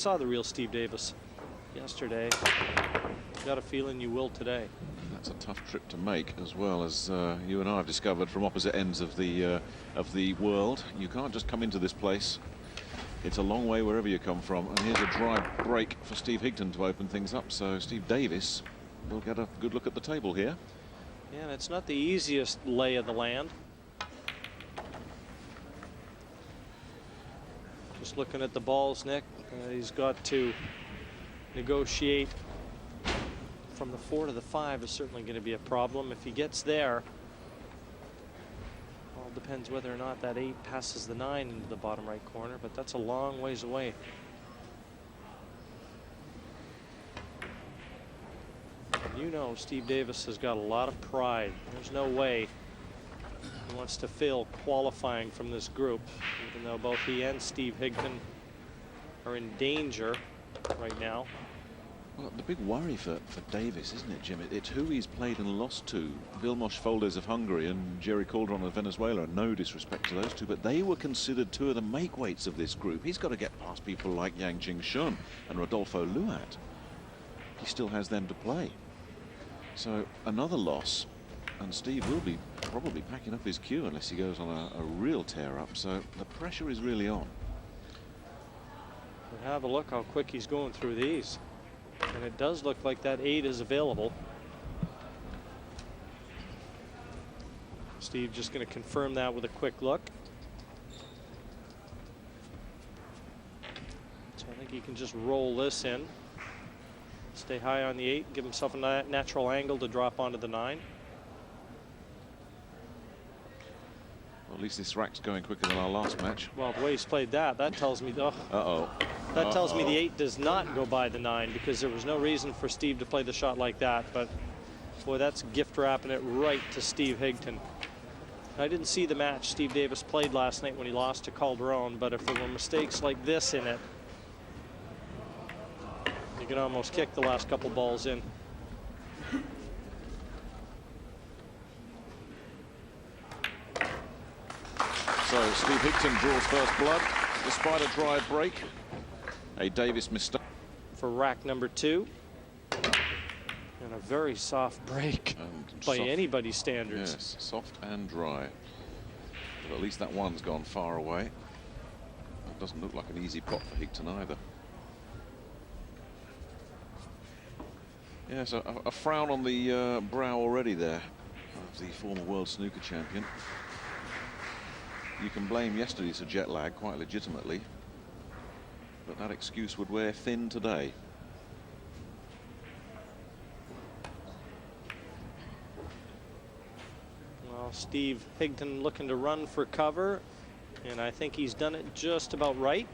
Saw the real Steve Davis yesterday. Got a feeling you will today. That's a tough trip to make, as well as you and I have discovered from opposite ends of the world. You can't just come into this place. It's a long way wherever you come from. And here's a dry break for Steve Higton to open things up. So Steve Davis will get a good look at the table here. Yeah, and it's not the easiest lay of the land. Just looking at the balls, Nick, he's got to negotiate from the 4 to the 5 is certainly going to be a problem. If he gets there, all depends whether or not that 8 passes the 9 into the bottom right corner, but that's a long ways away. You know, Steve Davis has got a lot of pride. There's no way he wants to fail qualifying from this group, even though both he and Steve Higton are in danger right now. Well, the big worry for Davis, isn't it, Jim? It's who he's played and lost to. Vilmos Foldes of Hungary and Jerry Calderon of Venezuela. No disrespect to those two, but they were considered two of the make-weights of this group. He's got to get past people like Yang Jing-shun and Rodolfo Luat. He still has them to play. So another loss, and Steve will be probably packing up his cue unless he goes on a real tear-up. So the pressure is really on. But have a look how quick he's going through these. And it does look like that 8 is available. Steve just going to confirm that with a quick look. So I think he can just roll this in. Stay high on the 8, give himself a natural angle to drop onto the 9. Well, at least this rack's going quicker than our last match. Well, the way he's played that tells me, that tells me the 8 does not go by the 9, because there was no reason for Steve to play the shot like that. But boy, that's gift wrapping it right to Steve Higton. I didn't see the match Steve Davis played last night when he lost to Calderon, but if there were mistakes like this in it, you can almost kick the last couple balls in. So Steve Higton draws first blood despite a dry break. A Davis mistake for rack number 2, and a very soft break by anybody's standards. Yes, soft and dry. But at least that one's gone far away. It doesn't look like an easy pot for Higton either. Yes, a frown on the brow already there of the former world snooker champion. You can blame yesterday for jet lag quite legitimately, but that excuse would wear thin today. Well, Steve Higton looking to run for cover, and I think he's done it just about right.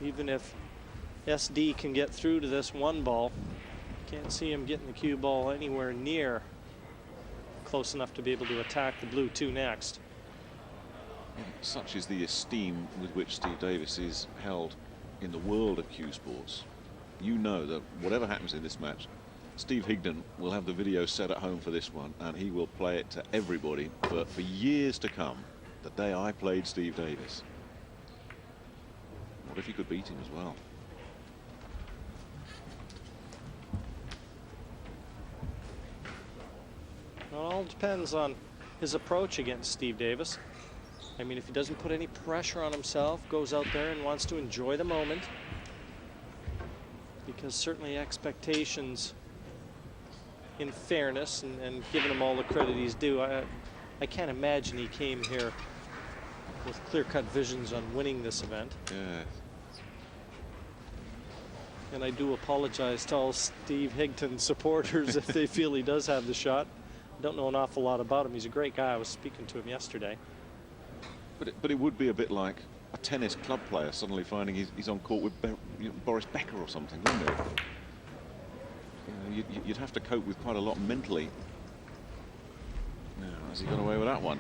Even if SD can get through to this 1 ball, can't see him getting the cue ball anywhere near close enough to be able to attack the blue 2 next. Such is the esteem with which Steve Davis is held in the world of cue sports. You know that whatever happens in this match, Steve Higton will have the video set at home for this one, and he will play it to everybody for years to come. The day I played Steve Davis. What if he could beat him as well? Well, it all depends on his approach against Steve Davis. I mean, if he doesn't put any pressure on himself, goes out there and wants to enjoy the moment, because certainly expectations, in fairness and giving him all the credit he's due, I can't imagine he came here with clear-cut visions on winning this event. Yeah. And I do apologize to all Steve Higton supporters if they feel he does have the shot. I don't know an awful lot about him. He's a great guy. I was speaking to him yesterday. But it would be a bit like a tennis club player suddenly finding he's on court with Boris Becker or something, wouldn't it? You know, you'd have to cope with quite a lot mentally. Now, has he got away with that one?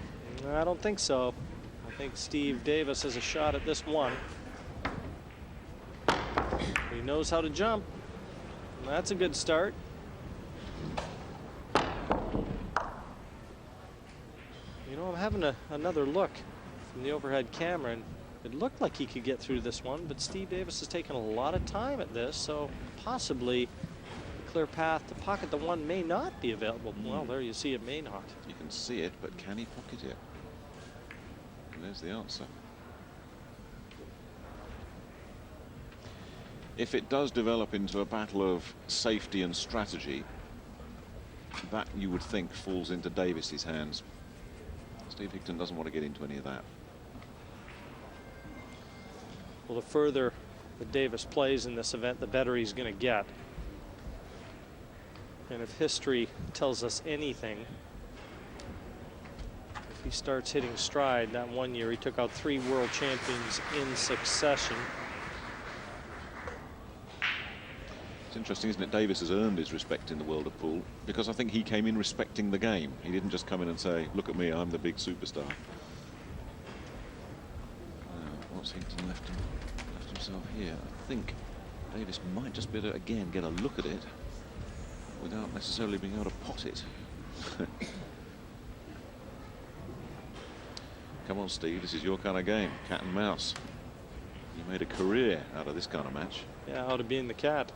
I don't think so. I think Steve Davis has a shot at this 1. He knows how to jump. And that's a good start. You know, I'm having another look from the overhead camera, and It looked like he could get through this one, but Steve Davis has taken a lot of time at this, so possibly the clear path to pocket the 1 may not be available. Well, there you see it may not. You can see it, but can he pocket it? And there's the answer. If it does develop into a battle of safety and strategy, that you would think falls into Davis's hands. Steve Higton doesn't want to get into any of that. Well, the further that Davis plays in this event, the better he's going to get. And if history tells us anything, if he starts hitting stride, that 1 year he took out 3 world champions in succession. It's interesting, isn't it? Davis has earned his respect in the world of pool because I think he came in respecting the game. He didn't just come in and say, look at me, I'm the big superstar. What's Higton left himself here? I think Davis might just be able to, again, get a look at it without necessarily being able to pot it. Come on, Steve, this is your kind of game, cat and mouse. You made a career out of this kind of match. Yeah, out of being the cat.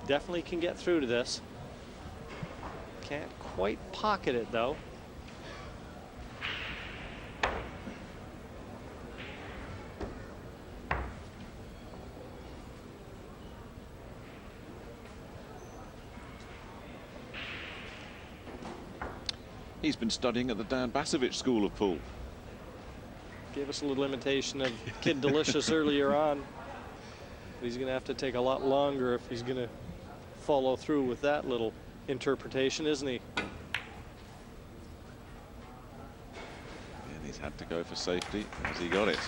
Definitely can get through to this. Can't quite pocket it, though. He's been studying at the Dan Basevich School of Pool. Gave us a little imitation of Kid Delicious earlier on. But he's going to have to take a lot longer if he's going to follow through with that little interpretation, isn't he? And he's had to go for safety. Has he got it?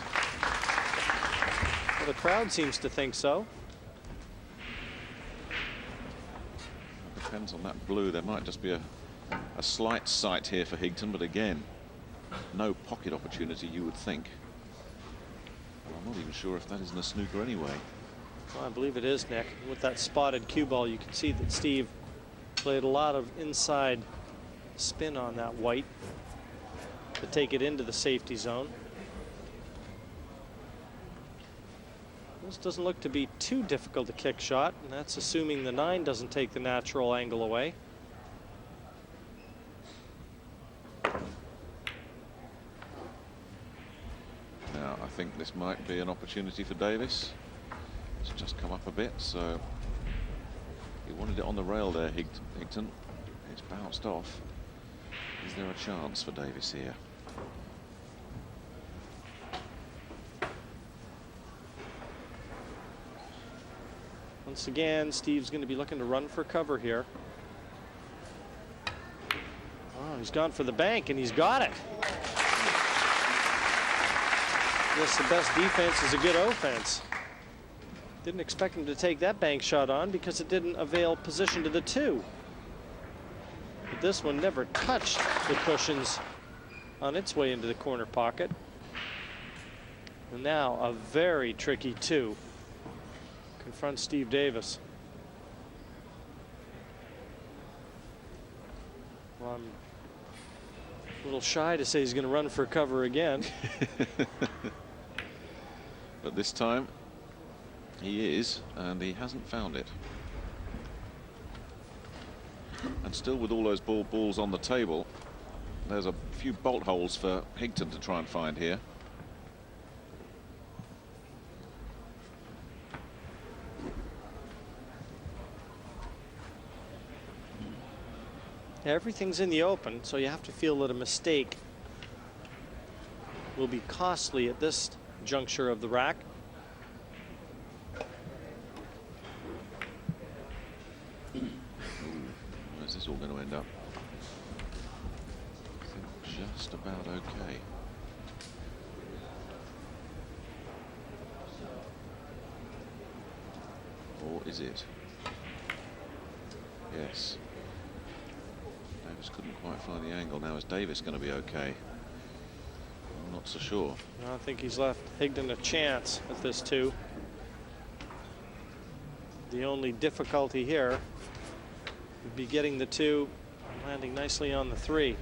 Well, the crowd seems to think so. It depends on that blue. There might just be a slight sight here for Higton, but again, no pocket opportunity, you would think. Well, I'm not even sure if that isn't a snooker anyway. Well, I believe it is, Nick. With that spotted cue ball, you can see that Steve played a lot of inside spin on that white to take it into the safety zone. This doesn't look to be too difficult a kick shot, and that's assuming the 9 doesn't take the natural angle away. Now, I think this might be an opportunity for Davis. It's just come up a bit, so he wanted it on the rail there, Higton. It's bounced off. Is there a chance for Davis here? Once again, Steve's going to be looking to run for cover here. Oh, he's gone for the bank, and he's got it. Yes, the best defense is a good offense. Didn't expect him to take that bank shot on because it didn't avail position to the 2. But this one never touched the cushions on its way into the corner pocket. And now a very tricky 2 confronts Steve Davis. Well, I'm a little shy to say he's going to run for cover again. But this time he is, and he hasn't found it. And still with all those balls on the table, there's a few bolt holes for Higton to try and find here. Everything's in the open, so you have to feel that a mistake will be costly at this juncture of the rack. Where's this all going to end up? I think just about okay. Or is it? Yes. Davis couldn't quite find the angle. Now is Davis going to be okay? I'm not so sure. I think he's left Higton a chance at this 2. The only difficulty here would be getting the 2 landing nicely on the 3.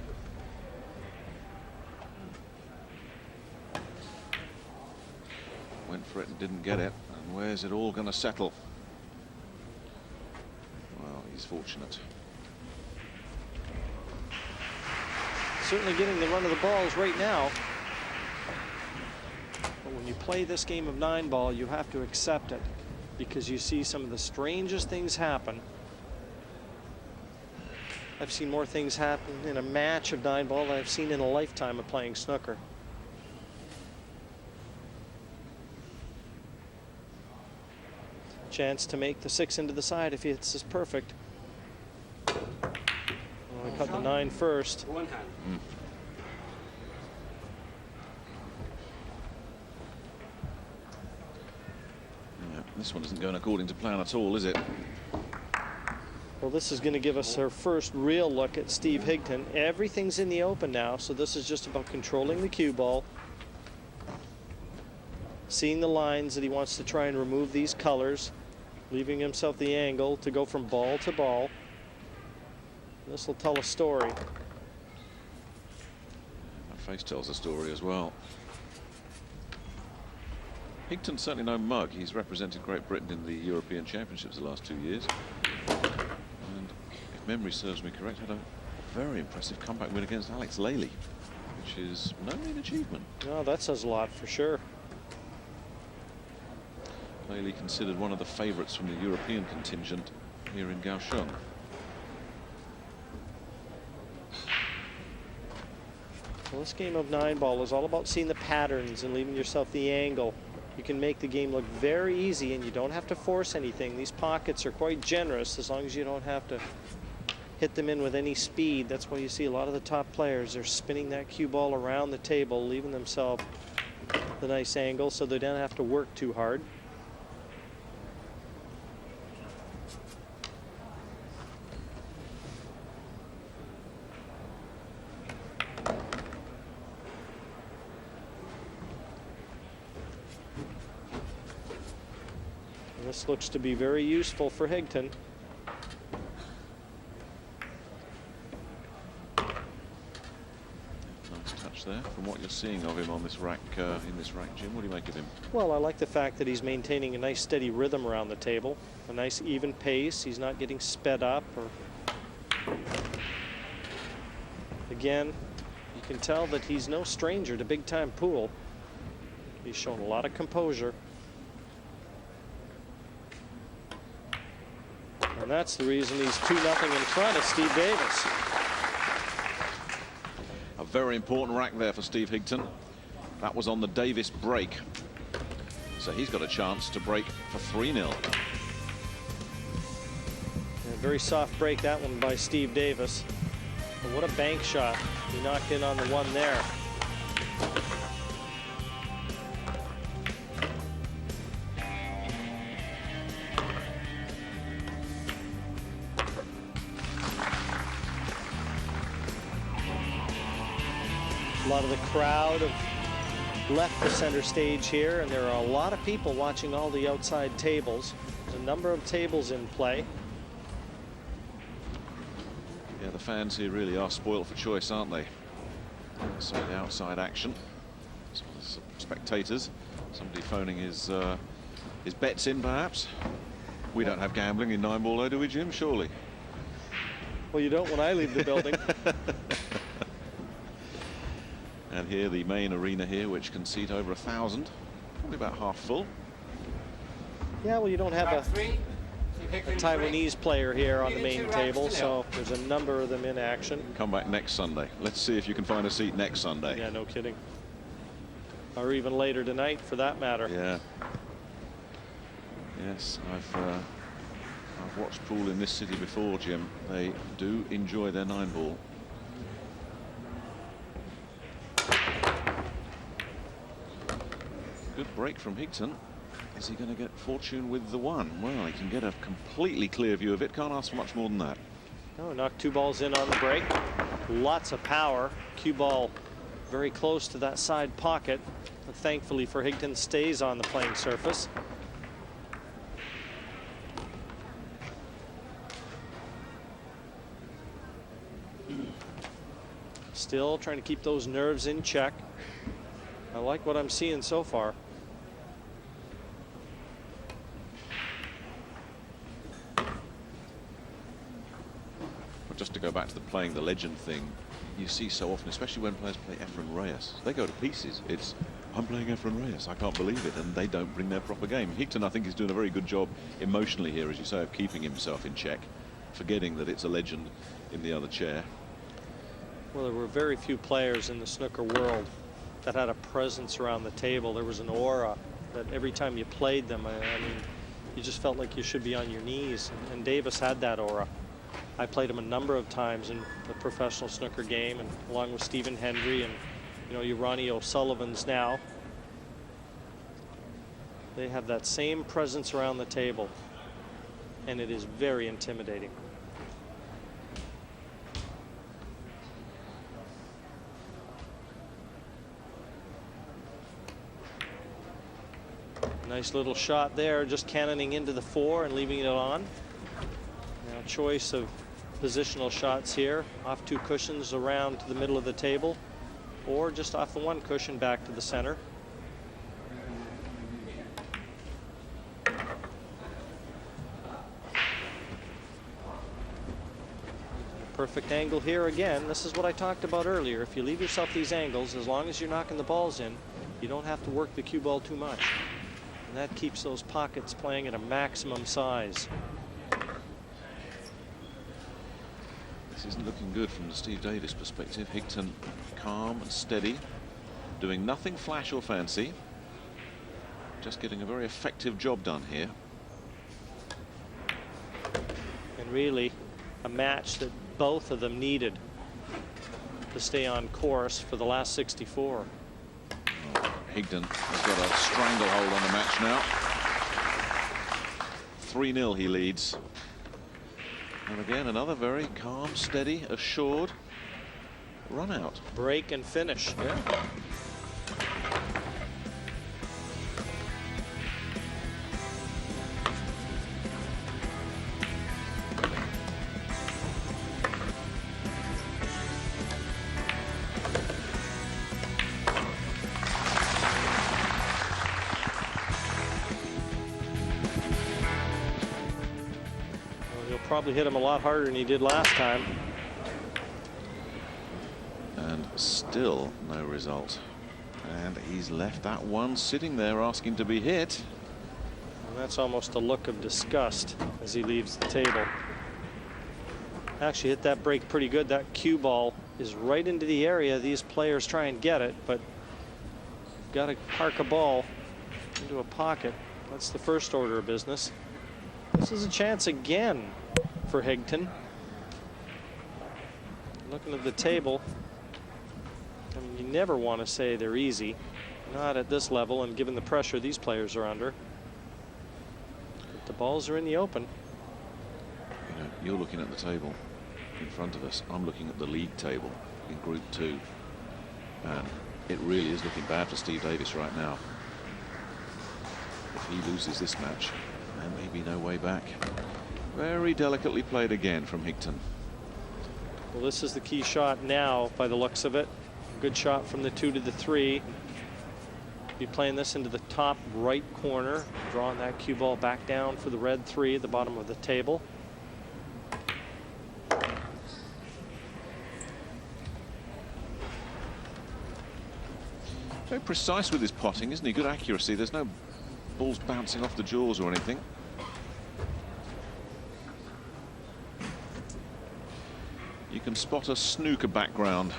for it and didn't get it. And where's it all going to settle? Well, he's fortunate. Certainly getting the run of the balls right now. But when you play this game of 9-ball, you have to accept it, because you see some of the strangest things happen. I've seen more things happen in a match of 9-ball than I've seen in a lifetime of playing snooker. Chance to make the 6 into the side if he hits this perfect. Well, I cut the 9 first. Yeah, this one isn't going according to plan at all, is it? Well, this is going to give us our first real look at Steve Higton. Everything's in the open now, so this is just about controlling the cue ball, seeing the lines that he wants to try and remove these colors, leaving himself the angle to go from ball to ball. This will tell a story. That face tells a story as well. Higton's certainly no mug. He's represented Great Britain in the European Championships the last 2 years. And if memory serves me correct, had a very impressive comeback win against Alex Lely, which is no mean achievement. No, that says a lot for sure. Lely considered one of the favourites from the European contingent here in Kaohsiung. Well, this game of 9-ball is all about seeing the patterns and leaving yourself the angle. You can make the game look very easy, and you don't have to force anything. These pockets are quite generous as long as you don't have to hit them in with any speed. That's why you see a lot of the top players, they're spinning that cue ball around the table, leaving themselves the nice angle so they don't have to work too hard. This looks to be very useful for Higton. Nice touch there from what you're seeing of him on this rack, in this rack, Jim. What do you make of him? Well, I like the fact that he's maintaining a nice steady rhythm around the table, a nice even pace. He's not getting sped up. Or again, you can tell that he's no stranger to big-time pool. He's shown a lot of composure. And that's the reason he's 2-0 in front of Steve Davis. A very important rack there for Steve Higton. That was on the Davis break. So he's got a chance to break for 3-0. A very soft break, that one by Steve Davis. But what a bank shot. He knocked in on the 1 there. A lot of the crowd have left the center stage here, and there are a lot of people watching all the outside tables. There's a number of tables in play. Yeah, the fans here really are spoiled for choice, aren't they? So the outside action. Some spectators. Somebody phoning his bets in, perhaps. We don't have gambling in 9-ball, though, do we, Jim? Surely. Well, you don't when I leave the building. And here the main arena here, which can seat over 1,000, probably about half full. Yeah, well, you don't have a Taiwanese player here on the main table, so there's a number of them in action. Come back next Sunday. Let's see if you can find a seat next Sunday. Yeah, no kidding. Or even later tonight, for that matter. Yeah. Yes, I've watched pool in this city before, Jim. They do enjoy their 9-ball. Good break from Higton. Is he going to get fortune with the 1? Well, he can get a completely clear view of it. Can't ask for much more than that. Oh, knocked 2 balls in on the break. Lots of power. Cue ball very close to that side pocket. But thankfully for Higton, stays on the playing surface. Still trying to keep those nerves in check. I like what I'm seeing so far. go back to the playing the legend thing, you see so often, especially when players play Efren Reyes, they go to pieces. It's, I'm playing Efren Reyes, I can't believe it, and they don't bring their proper game. Higton, I think, is doing a very good job emotionally here, as you say, of keeping himself in check, forgetting that it's a legend in the other chair. Well, there were very few players in the snooker world that had a presence around the table. There was an aura that every time you played them, I mean, you just felt like you should be on your knees, and Davis had that aura. I played him a number of times in the professional snooker game, and along with Stephen Hendry and, you know, your Ronnie O'Sullivans now. They have that same presence around the table, and it is very intimidating. Nice little shot there, just cannoning into the 4 and leaving it on. Now, choice of positional shots here, off 2 cushions around to the middle of the table, or just off the 1 cushion back to the center. Perfect angle here again. This is what I talked about earlier. If you leave yourself these angles, as long as you're knocking the balls in, you don't have to work the cue ball too much. And that keeps those pockets playing at a maximum size. This isn't looking good from the Steve Davis perspective. Higton calm and steady, doing nothing flash or fancy, just getting a very effective job done here. And really a match that both of them needed to stay on course for the last 64. Higton has got a stranglehold on the match now. 3-0 he leads. And again, another very calm, steady, assured run out. Break and finish. Yeah. Probably hit him a lot harder than he did last time. And still no result. And he's left that one sitting there asking to be hit. And that's almost a look of disgust as he leaves the table. Actually hit that break pretty good. That cue ball is right into the area these players try and get it, but got to park a ball into a pocket. That's the first order of business. This is a chance again for Higton. Looking at the table, I mean, you never want to say they're easy, not at this level and given the pressure these players are under. But the balls are in the open. You know, you're looking at the table in front of us. I'm looking at the league table in Group 2, and it really is looking bad for Steve Davis right now. If he loses this match, there may be no way back. Very delicately played again from Higton. Well, this is the key shot now by the looks of it. Good shot from the 2 to the 3. Be playing this into the top right corner, drawing that cue ball back down for the red 3 at the bottom of the table. Very precise with his potting, isn't he? Good accuracy. There's no balls bouncing off the jaws or anything. You can spot a snooker background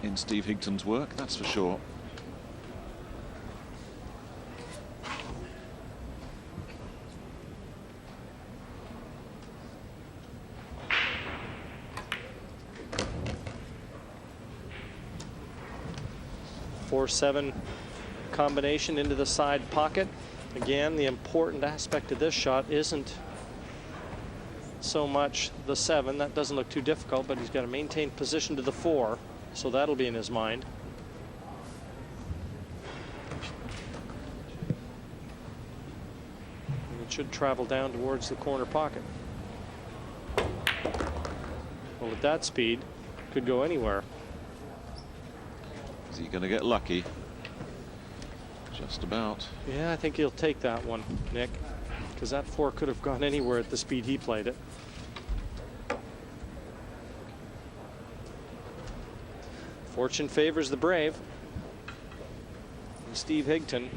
in Steve Higton's work, that's for sure. Four-7 combination into the side pocket. Again, the important aspect of this shot isn't so much the 7. That doesn't look too difficult, but he's got to maintain position to the 4, so that'll be in his mind. And it should travel down towards the corner pocket. Well, at that speed, could go anywhere. Is he going to get lucky? Just about. Yeah, I think he'll take that one, Nick, because that 4 could have gone anywhere at the speed he played it. Fortune favors the brave. And Steve Higton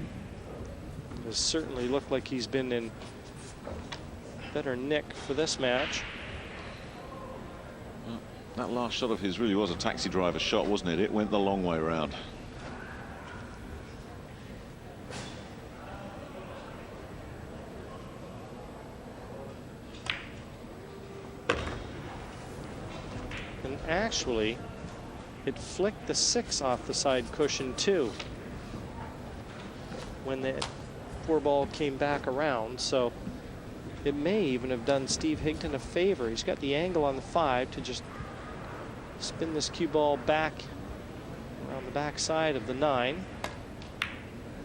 has certainly looked like he's been in better nick for this match. Well, that last shot of his really was a taxi driver shot, wasn't it? It went the long way around. And actually, it flicked the 6 off the side cushion too when the 4-ball came back around. So it may even have done Steve Higton a favor. He's got the angle on the 5 to just spin this cue ball back around the back side of the 9.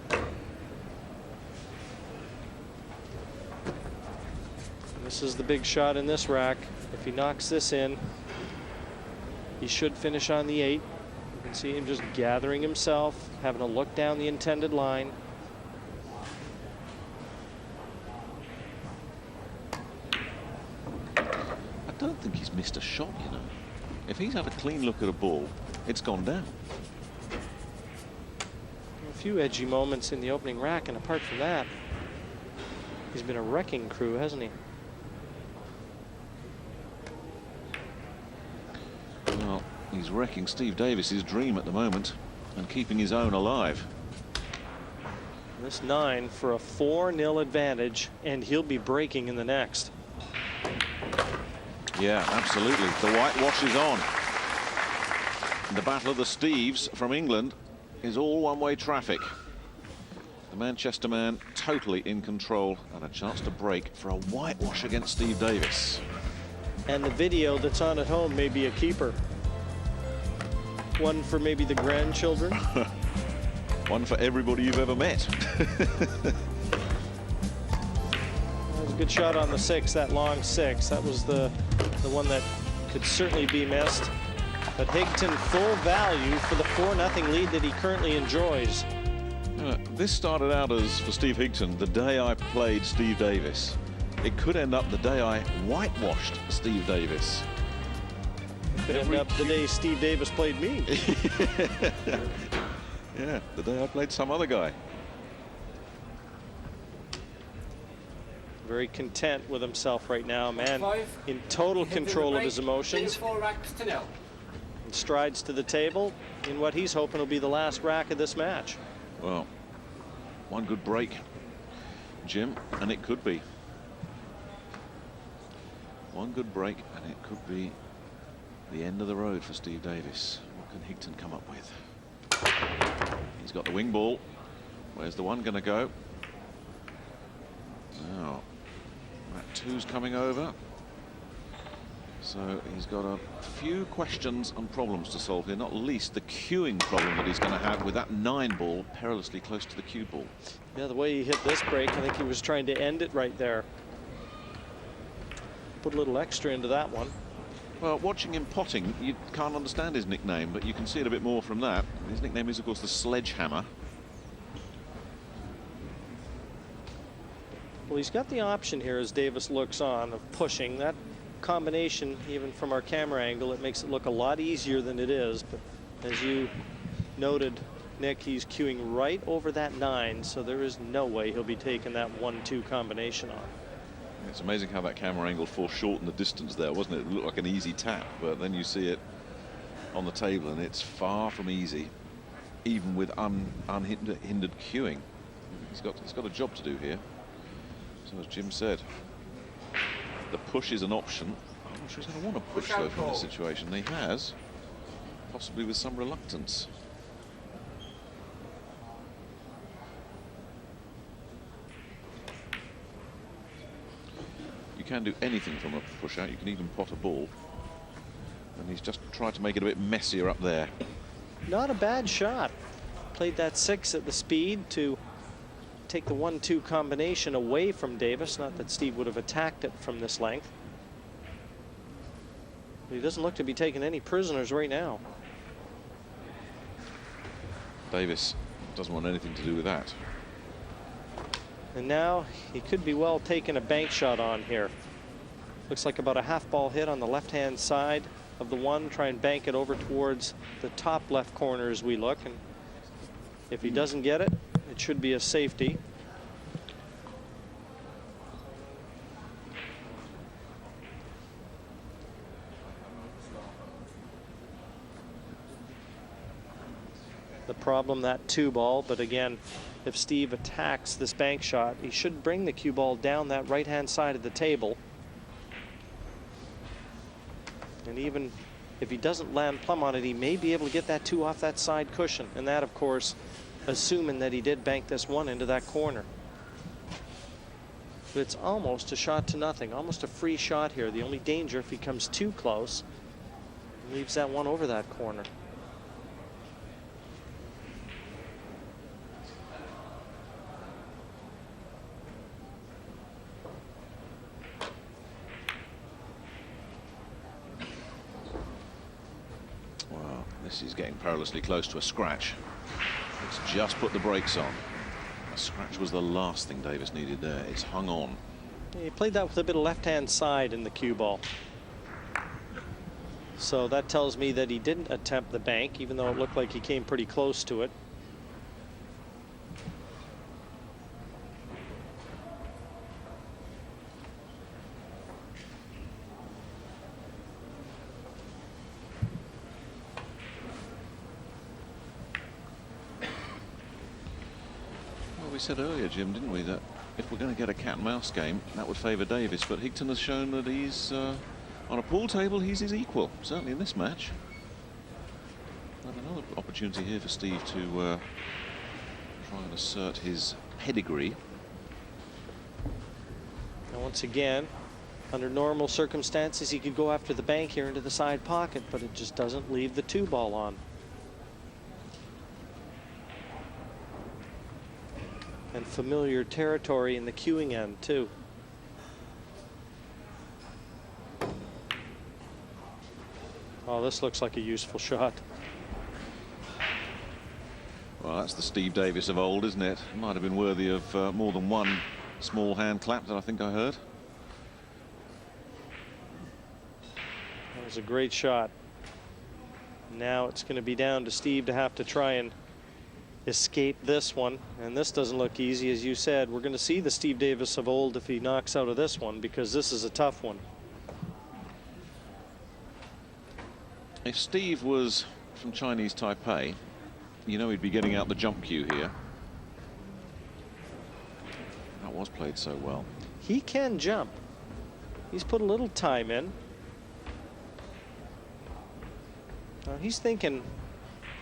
And this is the big shot in this rack. If he knocks this in, he should finish on the 8. You can see him just gathering himself, having a look down the intended line. I don't think he's missed a shot, you know. If he's had a clean look at a ball, it's gone down. A few edgy moments in the opening rack, and apart from that, he's been a wrecking crew, hasn't he? Well, he's wrecking Steve Davis's dream at the moment and keeping his own alive. This 9 for a 4-0 advantage, and he'll be breaking in the next. Yeah, absolutely. The whitewash is on. The battle of the Steves from England is all one-way traffic. The Manchester man totally in control and a chance to break for a whitewash against Steve Davis. And the video that's on at home may be a keeper. One for maybe the grandchildren. One for everybody you've ever met. That was a good shot on the 6, that long 6. That was the one that could certainly be missed. But Higton full value for the 4-0 lead that he currently enjoys. This started out as, for Steve Higton, the day I played Steve Davis. It could end up the day I whitewashed Steve Davis. It could end up the day Steve Davis played me. Yeah, the day I played some other guy. Very content with himself right now, man. In total control of his emotions. And strides to the table in what he's hoping will be the last rack of this match. Well, one good break, Jim, and it could be. One good break, and it could be the end of the road for Steve Davis. What can Higton come up with? He's got the wing ball. Where's the 1 going to go? Now, that 2's coming over. So he's got a few questions and problems to solve here, not least the cueing problem that he's going to have with that 9 ball perilously close to the cue ball. Yeah, the way he hit this break, I think he was trying to end it right there. Put a little extra into that one. Well, watching him potting, you can't understand his nickname, but you can see it a bit more from that. His nickname is, of course, the Sledgehammer. Well, he's got the option here as Davis looks on of pushing. That combination, even from our camera angle, it makes it look a lot easier than it is. But as you noted, Nick, he's cueing right over that 9, so there is no way he'll be taking that 1-2 combination on. It's amazing how that camera angle foreshortened the distance there, wasn't it? It looked like an easy tap, but then you see it on the table and it's far from easy, even with unhindered cueing. He's got a job to do here. So as Jim said, the push is an option. I'm not sure he's going to want to push though from this situation. He has, possibly with some reluctance. You can do anything from a push out. You can even pot a ball. And he's just tried to make it a bit messier up there. Not a bad shot. Played that 6 at the speed to take the 1-2 combination away from Davis. Not that Steve would have attacked it from this length. But he doesn't look to be taking any prisoners right now. Davis doesn't want anything to do with that. And now he could be well taking a bank shot on here. Looks like about a half ball hit on the left-hand side of the one, try and bank it over towards the top left corner as we look. And if he doesn't get it, it should be a safety. The problem, that 2-ball, but again, if Steve attacks this bank shot, he should bring the cue ball down that right-hand side of the table. And even if he doesn't land plumb on it, he may be able to get that 2 off that side cushion. And that, of course, assuming that he did bank this 1 into that corner. But it's almost a shot to nothing, almost a free shot here. The only danger if he comes too close, leaves that 1 over that corner. This is getting perilously close to a scratch. It's just put the brakes on. A scratch was the last thing Davis needed there. It's hung on. He played that with a bit of left-hand side in the cue ball. So that tells me that he didn't attempt the bank, even though it looked like he came pretty close to it. We said earlier, Jim, didn't we, that if we're going to get a cat and mouse game, that would favour Davis. But Higton has shown that he's on a pool table, he's his equal, certainly in this match. And another opportunity here for Steve to try and assert his pedigree. And once again, under normal circumstances, he could go after the bank here into the side pocket, but it just doesn't leave the 2-ball on. And familiar territory in the cueing end, too. Oh, this looks like a useful shot. Well, that's the Steve Davis of old, isn't it? Might have been worthy of more than one small hand clap that I think I heard. That was a great shot. Now it's going to be down to Steve to have to try and escape this one, and this doesn't look easy. As you said, we're going to see the Steve Davis of old if he knocks out of this one, because this is a tough one. If Steve was from Chinese Taipei, you know he'd be getting out the jump cue here. That was played so well. He can jump. He's put a little time in. He's thinking,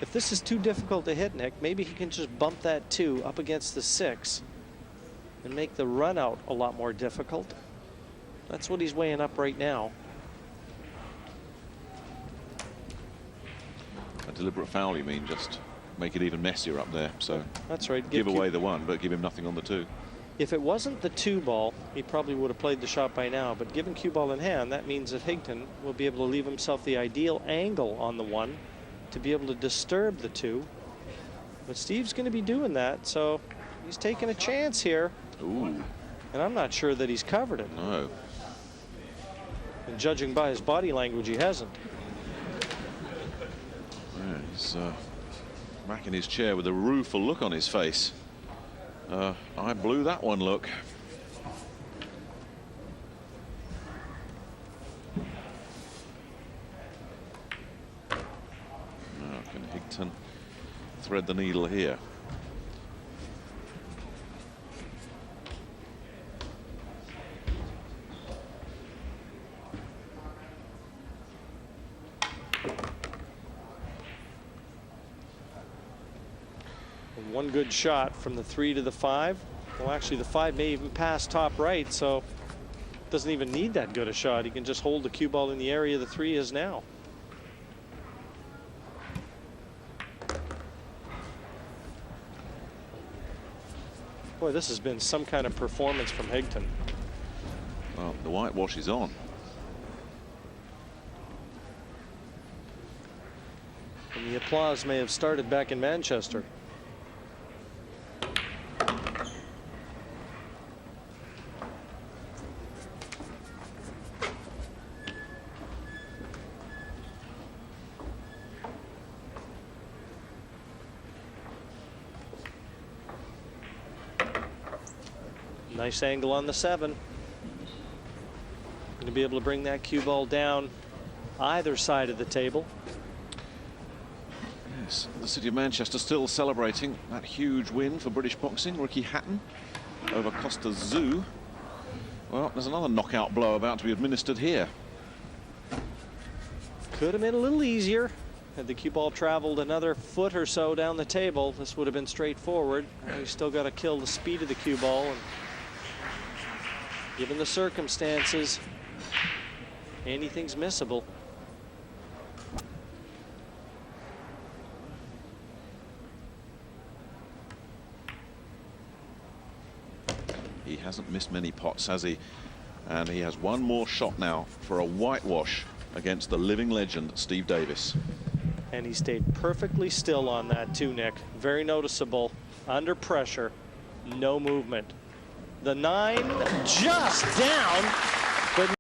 if this is too difficult to hit, Nick, maybe he can just bump that 2 up against the 6 and make the run out a lot more difficult. That's what he's weighing up right now. A deliberate foul, you mean? Just make it even messier up there. So that's right. Give away the 1, but give him nothing on the 2. If it wasn't the 2-ball, he probably would have played the shot by now. But given cue ball in hand, that means that Higton will be able to leave himself the ideal angle on the 1 to be able to disturb the 2. But Steve's going to be doing that, so he's taking a chance here. Ooh. And I'm not sure that he's covered it. No. And judging by his body language, he hasn't. Yeah, he's back in his chair with a rueful look on his face. I blew that one look. Now can Higton thread the needle here? One good shot from the 3 to the 5. Well, actually, the 5 may even pass top right, so doesn't even need that good a shot. He can just hold the cue ball in the area the 3 is now. Boy, this has been some kind of performance from Higton. Well, the whitewash is on. And the applause may have started back in Manchester. Nice angle on the 7. Going to be able to bring that cue ball down either side of the table. Yes, the city of Manchester still celebrating that huge win for British boxing. Ricky Higton over Costa Zoo. Well, there's another knockout blow about to be administered here. Could have been a little easier. Had the cue ball traveled another foot or so down the table, this would have been straightforward. You still got to kill the speed of the cue ball, and given the circumstances, anything's missable. He hasn't missed many pots, has he? And he has one more shot now for a whitewash against the living legend, Steve Davis. And he stayed perfectly still on that too, Nick. Very noticeable. Under pressure, no movement. The 9 just down.